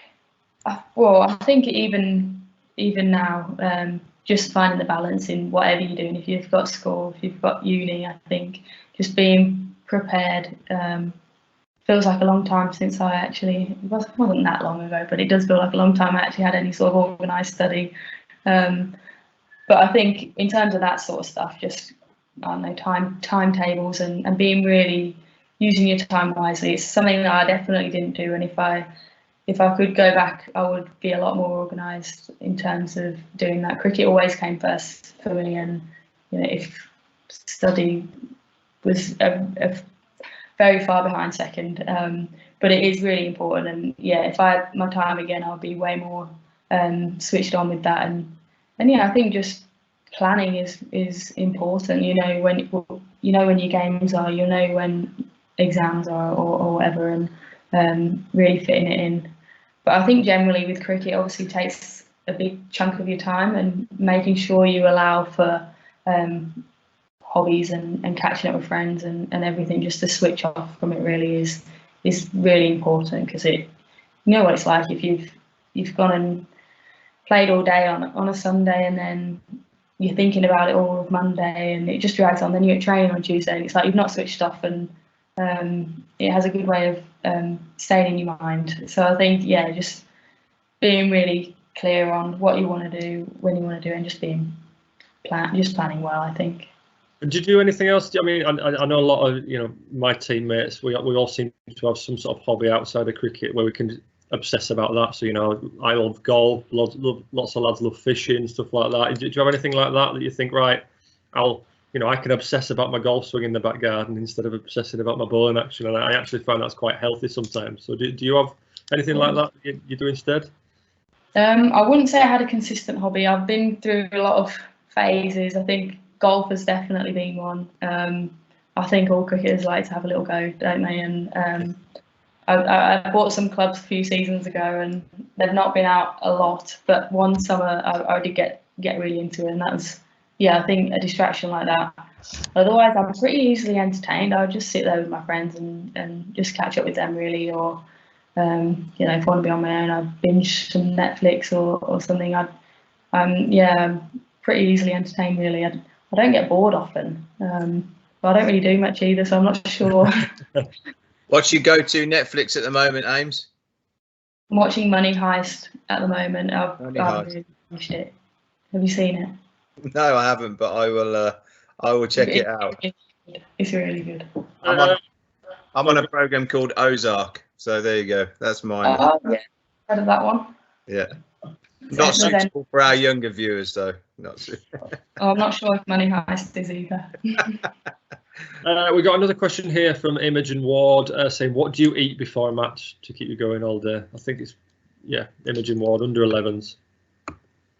even now, just finding the balance in whatever you're doing. If you've got school, if you've got uni, I think just being prepared. Feels like a long time since it wasn't that long ago, but it does feel like a long time I actually had any sort of organised study. But I think in terms of that sort of stuff, just timetables and being really using your time wisely. It's something that I definitely didn't do, and if I could go back, I would be a lot more organised in terms of doing that. Cricket always came first for me, and if study was a very far behind second, but it is really important. And if I had my time again, I'll be way more switched on with that. And I think just planning is important. When when your games are, when exams are, or whatever, and really fitting it in. But I think generally with cricket, obviously takes a big chunk of your time, and making sure you allow for hobbies and catching up with friends and everything, just to switch off from it really is really important, because you know what it's like if you've gone and played all day on a Sunday, and then you're thinking about it all of Monday, and it just drags on. Then you're at training on Tuesday, and it's like you've not switched off, and it has a good way of staying in your mind. So I think just being really clear on what you want to do, when you want to do it, and just planning well, I think. And did you do anything else? I mean, I know a lot of my teammates. We all seem to have some sort of hobby outside of cricket where we can obsess about that. So I love golf. Lots of lads love fishing, stuff like that. Do you have anything like that you think, right? I can obsess about my golf swing in the back garden instead of obsessing about my bowling action, and I actually find that's quite healthy sometimes. So do you have anything like that you do instead? I wouldn't say I had a consistent hobby. I've been through a lot of phases. I think golf has definitely been one. I think all cricketers like to have a little go, don't they? And I bought some clubs a few seasons ago, and they've not been out a lot. But one summer I did get really into it, and that was, I think a distraction like that. Otherwise, I'm pretty easily entertained. I would just sit there with my friends and just catch up with them, really. Or if I want to be on my own, I'd binge some Netflix or something. I'm pretty easily entertained, really. I don't get bored often, but I don't really do much either, so I'm not sure. What's your go-to Netflix at the moment, Ames? I'm watching Money Heist at the moment. I've really watched it. Have you seen it? No, I haven't, but I will check it out. It's really good. I'm on a program called Ozark, so there you go. That's mine. Oh, yeah, heard of that one. Yeah. Not suitable for our younger viewers, though. Not suitable. I'm not sure if Money Heist is either. We got another question here from Imogen Ward saying, what do you eat before a match to keep you going all day? I think it's, Imogen Ward, under 11s.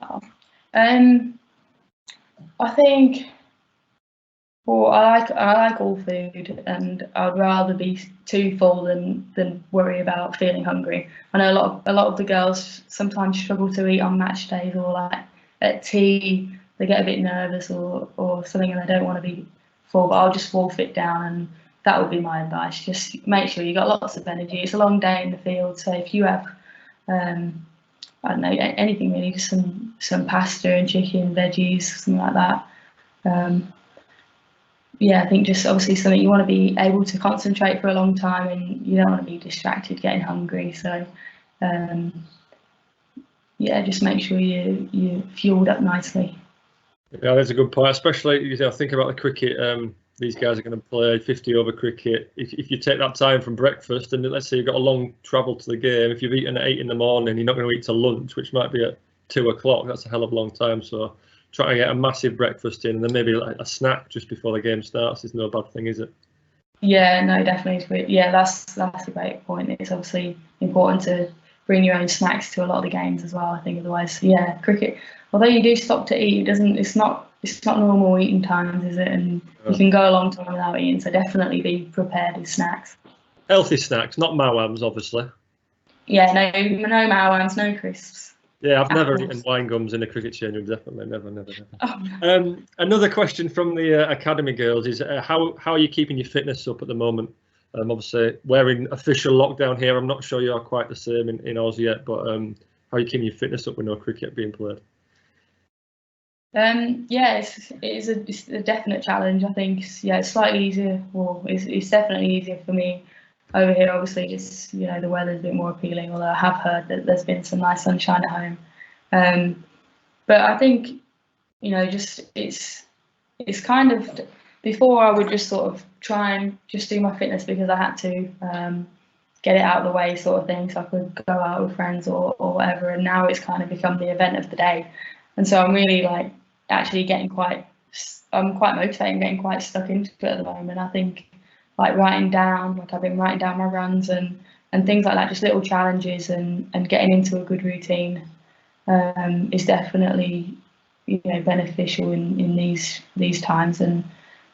Oh. I think, I like all food, and I'd rather be too full than worry about feeling hungry. I know a lot of the girls sometimes struggle to eat on match days, or like at tea they get a bit nervous or something, and they don't want to be full. But I'll just wolf it down, and that would be my advice. Just make sure you got lots of energy. It's a long day in the field, so if you have I don't know, anything really, just some pasta and chicken, veggies, something like that. I think just obviously something you want to be able to concentrate for a long time, and you don't want to be distracted getting hungry. So just make sure you're fueled up nicely. Yeah, that's a good point, especially think about the cricket. These guys are going to play 50 over cricket. If you take that time from breakfast, and let's say you've got a long travel to the game, if you've eaten at 8 in the morning, you're not going to eat till lunch, which might be at 2 o'clock. That's a hell of a long time. So try to get a massive breakfast in, and then maybe like a snack just before the game starts is no bad thing, is it? Yeah, no, definitely. Yeah, that's a great point. It's obviously important to bring your own snacks to a lot of the games as well, I think. Otherwise, cricket, although you do stop to eat, it's not normal eating times, is it? And you can go a long time without eating, so definitely be prepared with snacks. Healthy snacks, not Mawams, obviously. Yeah, no Mawams, no crisps. Yeah, I've never eaten wine gums in a cricket change room, definitely, never. Oh, no. Another question from the academy girls is how are you keeping your fitness up at the moment? Obviously, we're in official lockdown here. I'm not sure you are quite the same in Oz yet, but how are you keeping your fitness up with no cricket being played? It's a definite challenge. I think it's slightly easier. Well, it's definitely easier for me over here. Obviously, just the weather's a bit more appealing. Although I have heard that there's been some nice sunshine at home. But I think it's kind of, before I would just sort of try and just do my fitness because I had to get it out of the way, sort of thing, so I could go out with friends or whatever. And now it's kind of become the event of the day, and so I'm really actually I'm quite motivated and getting quite stuck into it at the moment. I think I've been writing down my runs and things like that, just little challenges and getting into a good routine is definitely beneficial in these times. And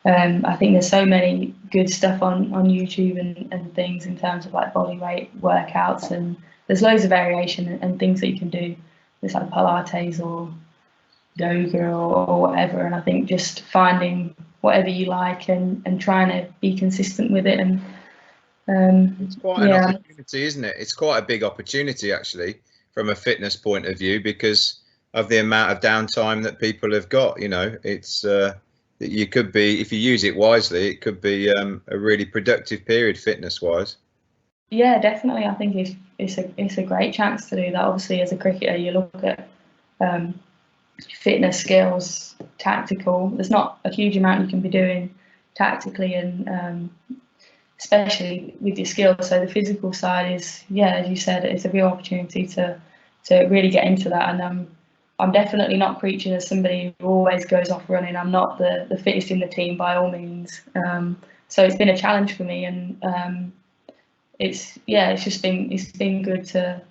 I think there's so many good stuff on YouTube and things in terms of body weight workouts, and there's loads of variation and things that you can do. There's Pilates or yoga or whatever, and I think just finding whatever you like and trying to be consistent with it. And it's quite an opportunity, isn't it? It's quite a big opportunity actually from a fitness point of view, because of the amount of downtime that people have got. It's you could be, if you use it wisely, it could be a really productive period fitness wise. Yeah, definitely. I think it's a great chance to do that. Obviously, as a cricketer, you look at fitness, skills, tactical. There's not a huge amount you can be doing tactically, and especially with your skills. So the physical side is, yeah, as you said, it's a real opportunity to really get into that. And I'm definitely not preaching as somebody who always goes off running. I'm not the fittest in the team by all means. So it's been a challenge for me, and it's been good to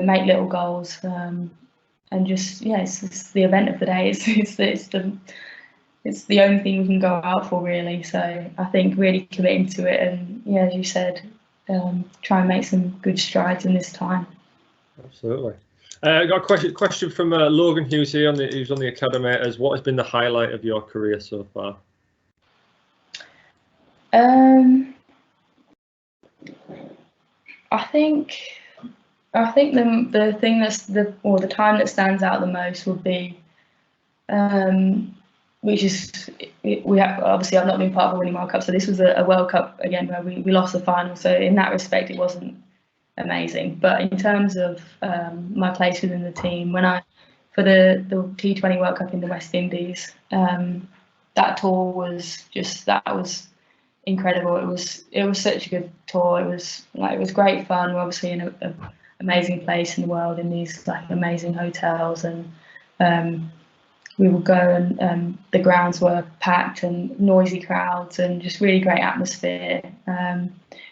make little goals, and just it's the event of the day. It's the only thing we can go out for, really. So I think really committing to it, and yeah, as you said, try and make some good strides in this time. Absolutely. I got a question from Logan Hughes here, who's on the academy. As what has been the highlight of your career so far? I think the thing the time that stands out the most would be, which is obviously I've not been part of a winning World Cup, so this was a World Cup again where we lost the final. So in that respect, it wasn't amazing. But in terms of my place within the team, for the T20 World Cup in the West Indies, that tour was incredible. It was such a good tour. It was great fun. We're obviously in an amazing place in the world, in these amazing hotels, and we would go, and the grounds were packed and noisy crowds and just really great atmosphere.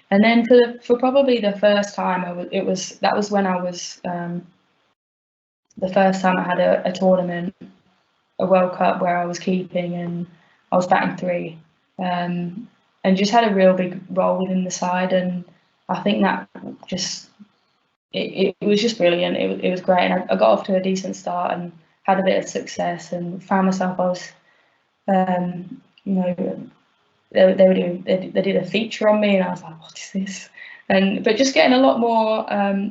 And then for probably the first time, that was when I was the first time I had a tournament, a World Cup where I was keeping and I was batting 3, and just had a real big role within the side. And I think that it was just brilliant. It was great, and I got off to a decent start and had a bit of success, and found myself I was, they did a feature on me, and I was like, what is this? But just getting a lot more. I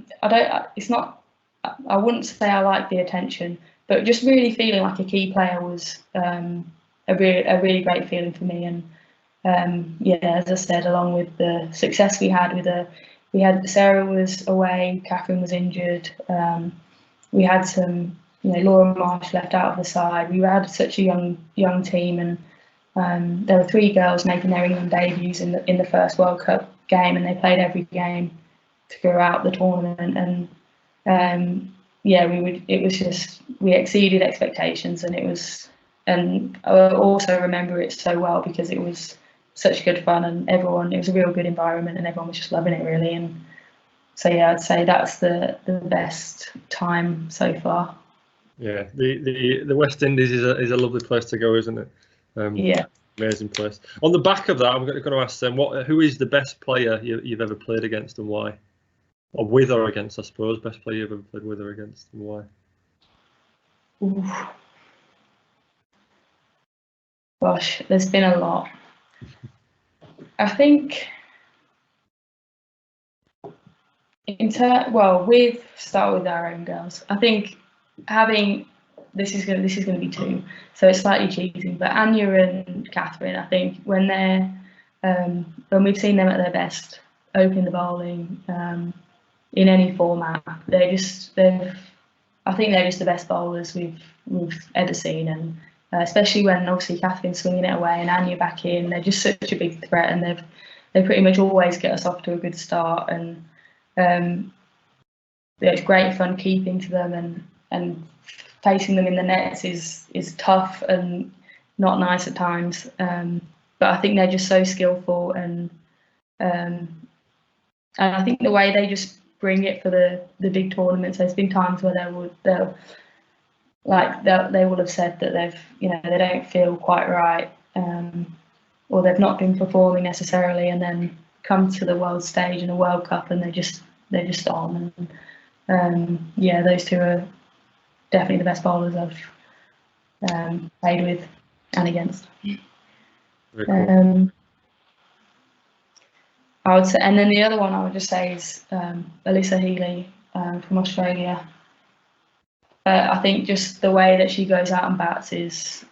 wouldn't say I like the attention, but just really feeling like a key player was a really great feeling for me. And as I said, along with the success we had Sarah was away, Catherine was injured. We had some, Laura Marsh left out of the side. We had such a young team, and there were 3 girls making their England debuts in the first World Cup game, and they played every game throughout the tournament. And we exceeded expectations, and I also remember it so well because it was such good fun, and it was a real good environment, and everyone was just loving it, really. And so I'd say that's the best time so far. Yeah, the West Indies is a lovely place to go, isn't it? Yeah. Amazing place. On the back of that, I'm going to ask them, who is the best player you've ever played against, and why? Or with or against, I suppose. Best player you've ever played with or against, and why? Ooh. Gosh, there's been a lot. I think start with our own girls. I think this is going to be 2, so it's slightly cheating. But Anya and Catherine, I think when we've seen them at their best, opening the bowling in any format, I think they're just the best bowlers we've ever seen, and especially when obviously Catherine's swinging it away and Anya back in, they're just such a big threat, and they pretty much always get us off to a good start. And it's great fun keeping to them, and facing them in the nets is tough and not nice at times. But I think they're just so skillful, and I think the way they just bring it for the big tournaments. There's been times where they will have said that they don't feel quite right, or they've not been performing necessarily, and then come to the world stage in a World Cup and they're just on. And those 2 are definitely the best bowlers I've played with and against. Very cool. I would say, and then the other one I would just say is Alyssa Healy from Australia. I think just the way that she goes out and bats is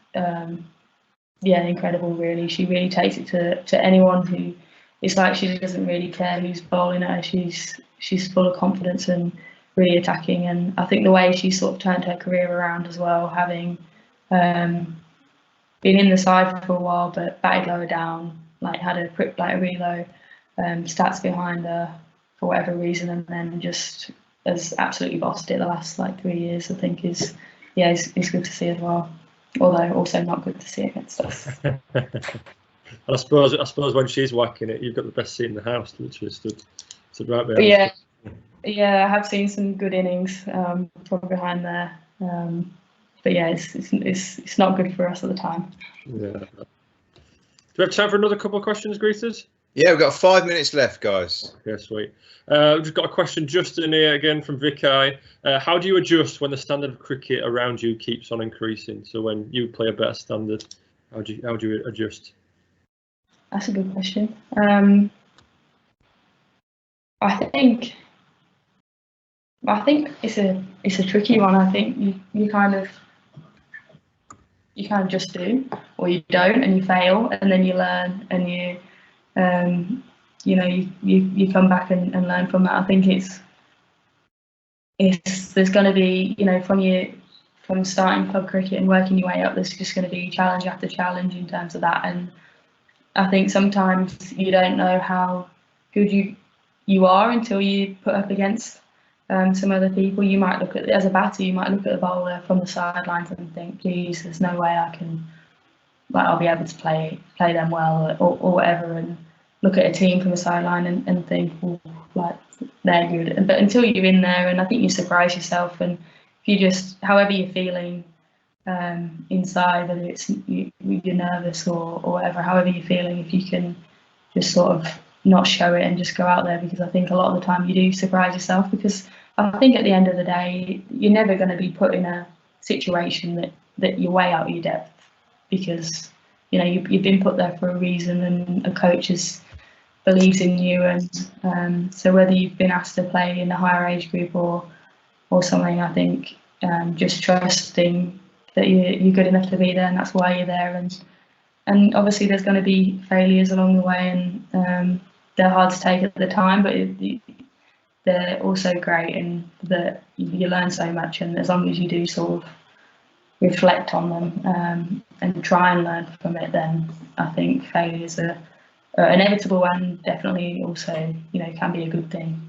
incredible, really. She really takes it to anyone who it's like she doesn't really care who's bowling at her. She's full of confidence and really attacking. And I think the way she sort of turned her career around as well, having been in the side for a while but batted lower down, like had a really low stats behind her for whatever reason, and then just has absolutely bossed it the last like 3 years. I think is good to see as well. Although also not good to see against us. I suppose when she's whacking it, you've got the best seat in the house, literally stood right behind. Yeah, I have seen some good innings from behind there. But yeah, it's not good for us at the time. Yeah. Do we have time for another couple of questions, Greeters? Yeah, we've got 5 minutes left, guys. Okay, sweet. We've just got a question just in here again from Vicky. How do you adjust when the standard of cricket around you keeps on increasing? So when you play a better standard, how do you adjust? That's a good question. I think it's a tricky one. I think you kind of just do, or you don't, and you fail, and then you learn, and you come back and learn from that. I think there's going to be, from starting club cricket and working your way up, there's just going to be challenge after challenge in terms of that. And I think sometimes you don't know how good you are until you put up against some other people. You might look at, as a batter, you might look at the bowler from the sidelines and think, geez, there's no way I'll be able to play them well or whatever, and look at a team from the sideline and think, well, like, they're good. But until you're in there, and I think you surprise yourself, and if you just, however you're feeling inside, whether it's you're nervous or whatever, however you're feeling, if you can just sort of not show it and just go out there, because I think a lot of the time you do surprise yourself, because I think at the end of the day, you're never going to be put in a situation that you're way out of your depth, because you've been put there for a reason, and a coach believes in you, and so whether you've been asked to play in a higher age group or something, I think just trusting that you're good enough to be there, and that's why you're there. And obviously there's going to be failures along the way, and they're hard to take at the time, but they're also great, and that you learn so much. And as long as you do sort of reflect on them and try and learn from it, then I think failures are inevitable, and definitely also can be a good thing.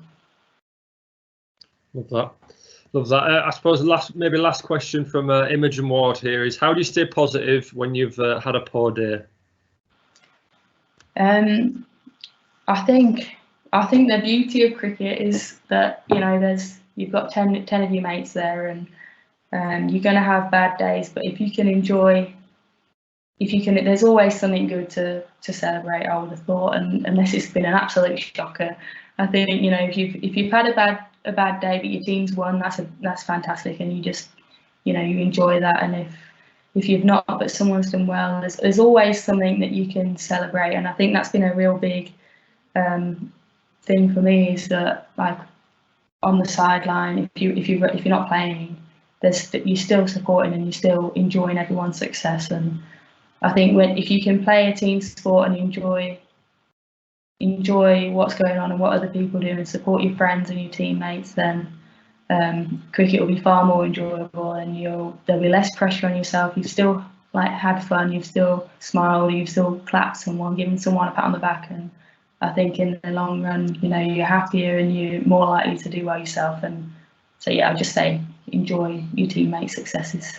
Love that. I suppose last question from Imogen Ward here is, how do you stay positive when you've had a poor day? I think the beauty of cricket is that you've got 10 of your mates there, and you're going to have bad days, but if you can, there's always something good to celebrate, I would have thought, and unless it's been an absolute shocker. I think if you've had a bad day but your team's won, that's fantastic, and you just you enjoy that. And if you've not but someone's done well, there's always something that you can celebrate. And I think that's been a real big thing for me, is that, like, on the sideline, if you're not playing, you're still supporting and you're still enjoying everyone's success. And I think if you can play a team sport and enjoy what's going on and what other people do, and support your friends and your teammates, then cricket will be far more enjoyable, and there'll be less pressure on yourself. You've still had fun, you've still smiled, you've still clapped someone, given someone a pat on the back, and I think in the long run, you're happier and you're more likely to do well yourself. And so yeah, I'd just say enjoy your teammates' successes.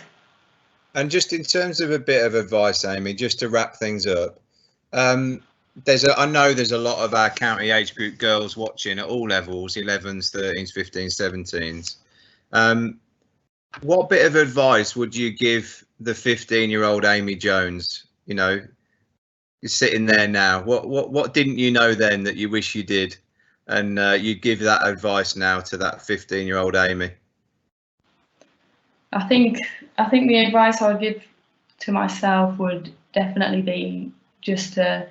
And just in terms of a bit of advice, Amy, just to wrap things up, I know there's a lot of our county age group girls watching at all levels, 11s, 13s, 15s, 17s. What bit of advice would you give the 15-year-old Amy Jones? You're sitting there now. What didn't you know then that you wish you did? And you'd give that advice now to that 15-year-old Amy. I think the advice I would give to myself would definitely be just to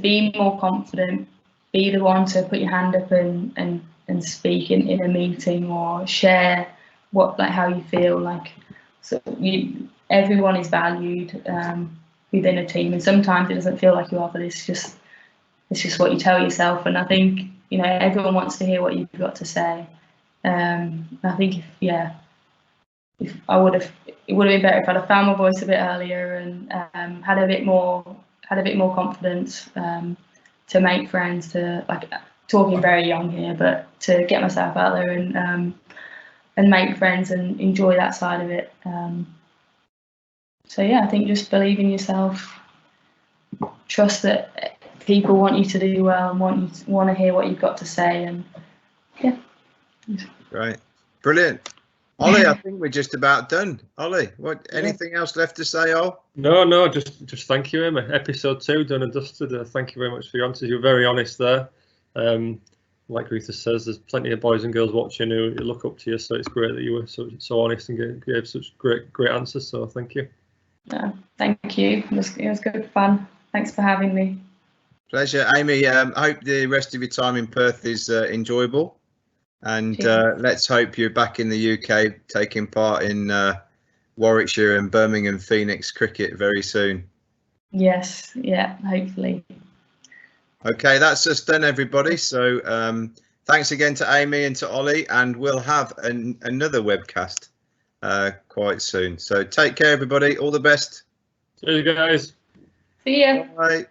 be more confident, be the one to put your hand up and speak in a meeting, or share how you feel. Everyone is valued within a team, and sometimes it doesn't feel like you are, but it's just it's just what you tell yourself. And I think, you know, everyone wants to hear what you've got to say. I think if I would have, it would have been better if I'd have found my voice a bit earlier and had a bit more confidence to make friends, to, like, talking very young here, but to get myself out there and make friends and enjoy that side of it. So yeah, I think just believe in yourself, trust that people want you to do well and want to hear what you've got to say, and yeah. Right, brilliant. Ollie, I think we're just about done. Ollie, anything else left to say? No, just thank you, Amy. Episode 2 done and dusted. Thank you very much for your answers. You're very honest there. Like Rita says, there's plenty of boys and girls watching who look up to you, so it's great that you were so honest and gave such great answers. So thank you. Thank you. It was good fun. Thanks for having me. Pleasure, Amy. I hope the rest of your time in Perth is enjoyable, and let's hope you're back in the UK taking part in Warwickshire and Birmingham Phoenix cricket very soon. Yes, yeah, hopefully. Okay, that's us done, everybody. So thanks again to Amy and to Ollie, and we'll have another webcast quite soon. So take care, everybody. All the best. See you guys. See ya. Bye.